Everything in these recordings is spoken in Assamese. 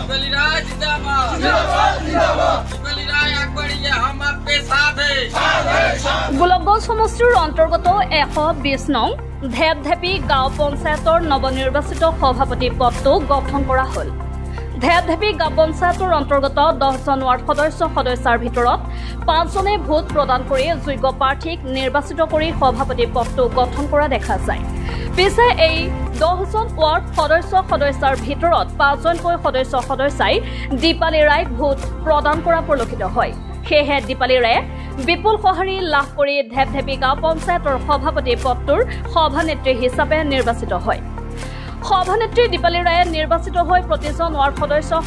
दीपाली राय जिंदाबाद जिंदाबाद दीपाली राय आग बढ़िए हम आपके साथ हैं গোলকগঞ্জ সমষ্টিৰ অন্তৰ্গত 120 নং ঢেপঢেপি গাঁও পঞ্চায়তৰ নৱনিৰ্বাচিত সভাপতি পদটো গঠন কৰা হ'ল। ঢেপঢেপি গাঁও পঞ্চায়তৰ অন্তৰ্গত 10জন ৱাৰ্ড সদস্যৰ ভিতৰত 5জনে ভোট প্ৰদান কৰি যোগ্য প্ৰাৰ্থীক নিৰ্বাচিত কৰি সভাপতি পদটো গঠন কৰা দেখা যায়। পিছে এই 10জন ৱাৰ্ড সদস্যৰ ভিতৰত 5জনকৈ সদস্যই দীপালি ৰায়ক ভোট প্ৰদান কৰা পৰিলক্ষিত হয়। সেয়েহে দীপালি ৰায়ে বিপুল সঁহাৰি লাভ কৰি ঢেপঢেপি গাঁও পঞ্চায়তৰ সভাপতি পদটোৰ সভানেত্ৰী হিচাপে নিৰ্বাচিত হয়। সভানেত্ৰী দীপালি ৰায়ে নিৰ্বাচিত হৈ প্ৰতিজন ৱাৰ্ড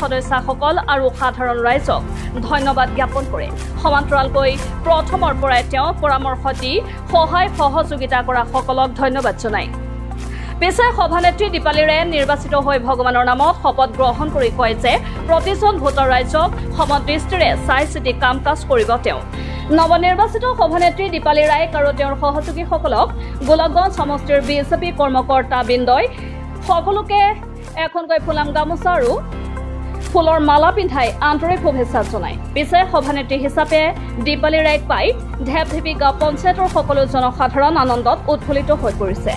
সদস্যসকল আৰু সাধাৰণ ৰাইজক ধন্যবাদ জ্ঞাপন কৰে। সমান্তৰালকৈ প্ৰথমৰ পৰাই তেওঁ পৰামৰ্শ দি সহায় সহযোগিতা কৰা সকলক ধন্যবাদ জনায়। পিছে সভানেত্ৰী দীপালি ৰায়ে নিৰ্বাচিত হৈ ভগৱানৰ নামত শপত গ্ৰহণ কৰি কয় যে প্ৰতিজন ভোটাৰ ৰাইজক সমদৃষ্টিৰে চাই চিতি কাম কাজ কৰিব। তেওঁ নৱনিৰ্বাচিত সভানেত্ৰী দীপালি ৰায়ক আৰু তেওঁৰ সহযোগীসকলক গোলকগঞ্জ সমষ্টিৰ বিজেপি কৰ্মকৰ্তাবৃন্দই সকলোকে এখনকৈ ফুলাম গামোচা আৰু ফুলৰ মালা পিন্ধাই আন্তৰিক শুভেচ্ছা জনায়। পিছে সভানেত্ৰী হিচাপে দীপালি ৰায়ক পাই ঢেপঢেপি গাঁও পঞ্চায়তৰ সকলো জনসাধাৰণ আনন্দত উৎফুল্লিত হৈ পৰিছে।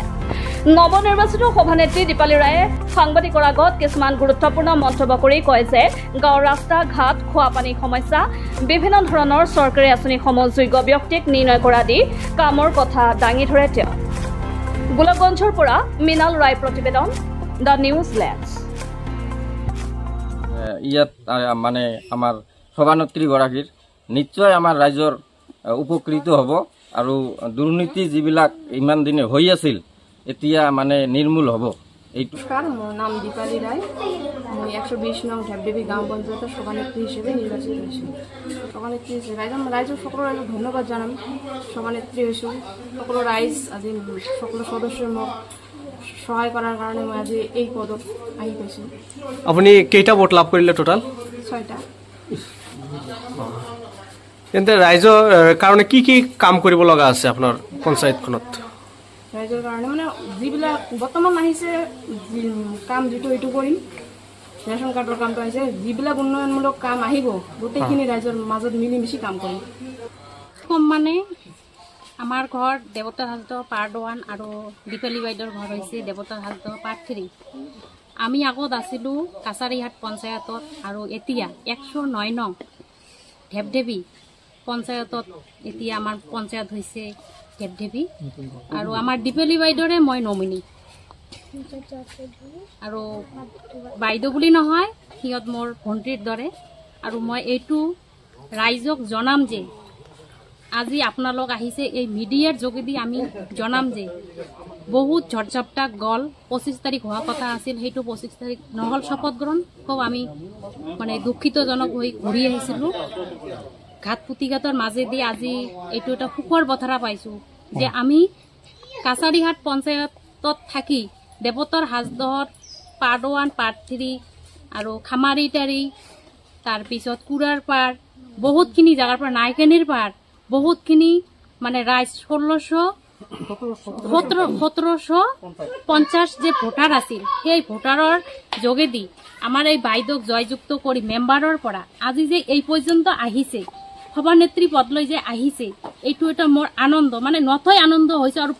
নৱনিৰ্বাচিত সভানেত্ৰী দীপালি ৰায়ে সাংবাদিকৰ আগত কিছুমান গুৰুত্বপূৰ্ণ মন্তব্য কৰি কয় যে গাঁৱৰ ৰাস্তা ঘাট খোৱা পানীৰ সমস্যা বিভিন্ন ধৰণৰ চৰকাৰী আঁচনিসমূহ যোগ্য ব্যক্তিক নিৰ্ণয় কৰা দি কামৰ কথা দাঙি ধৰে তেওঁ। গোলকগঞ্জৰ পৰা মৃণাল ৰায় প্ৰতিবেদন দ্য নিউজ লেন্স। ইয়াত মানে আমাৰ সভানেত্ৰীগৰাকীৰ নিশ্চয় আমাৰ ৰাইজৰ উপকৃত হ'ব আৰু দুৰ্নীতি যিবিলাক ইমান দিনে হৈ আছিল এতিয়া মানে নিৰ্মূল হ'ব। নমস্কাৰ, মোৰ নাম দীপালি ৰায়। মই 120 নং ঢেপঢেপি গাঁও পঞ্চায়তৰ সভানেত্ৰী হিচাপে নিৰ্বাচিত হৈছোঁ। সভানেত্ৰী ৰাইজৰ সকলো ৰাইজক ধন্যবাদ জনাম। সভানেত্ৰী হৈছোঁ সকলো ৰাইজ আজি সকলো সদস্যই মোক সহায় কৰাৰ কাৰণে মই আজি এই পদত আহি পাইছোঁ। আপুনি কেইটা ভোট লাভ কৰিলে টোটাল? 6টা। তেন্তে ৰাইজৰ কাৰণে কি কি কাম কৰিব লগা আছে আপোনাৰ পঞ্চায়তখনত? ৰাইজৰ কাৰণে মানে যিবিলাক বৰ্তমান আহিছে কাম যিটো এইটো কৰিম। ৰেচন কাৰ্ডৰ কামটো আহিছে, যিবিলাক উন্নয়নমূলক কাম আহিব গোটেইখিনি ৰাইজৰ মাজত মিলিমিশি কাম কৰিম। মানে আমাৰ ঘৰ দেৱতাৰ হাজত পাৰ্ট 1 আৰু দীপালি বাইদেউৰ ঘৰ হৈছে দেৱতাৰ হাজত পাৰ্ট 3। আমি আগত আছিলোঁ কাছাৰীহাট পঞ্চায়তত আৰু এতিয়া 109 নং ঢেপঢেপি পঞ্চায়তত এতিয়া আমাৰ পঞ্চায়ত হৈছে ঢেপঢেপি আৰু আমাৰ দীপালি বাইদেউৰে মই নমিনী। আৰু বাইদেউ বুলি নহয়, সিহঁত মোৰ ভণ্টিৰ দৰে। আৰু মই এইটো ৰাইজক জনাম যে আজি আপোনালোক আহিছে এই মিডিয়াৰ যোগেদি আমি জনাম যে বহুত ঝড়ঝাপটা গ'ল। 25 তাৰিখ হোৱা কথা আছিল, সেইটো 25 তাৰিখ নহ'ল শপত গ্ৰহণ। খুব আমি মানে দুখিতজনক হৈ ঘূৰি আহিছিলোঁ। ঘাট পুতিঘাটৰ মাজেদি আজি এইটো এটা সুখৰ বতৰা পাইছোঁ যে আমি কাছাৰীহাট পঞ্চায়তত থাকি দেৱতাৰ হাজদহৰ পাৰ্ট 1 পাৰ্ট 3 আৰু খামাৰিটাৰী তাৰপিছত কুৰাৰ পাৰ বহুতখিনি জেগাৰ পৰা নাইকেনিৰ পাৰ বহুতখিনি মানে ৰাইজ 1750 যে ভোটাৰ আছিল সেই ভোটাৰৰ যোগেদি আমাৰ এই বাইদেউক জয়যুক্ত কৰি মেম্বাৰৰ পৰা আজি যে এই পৰ্যন্ত আহিছে সভানেত্ৰী পদ লৈ যে আহিছে এইটো এটা মোৰ আনন্দ, মানে নথৈ আনন্দ হৈছে আৰু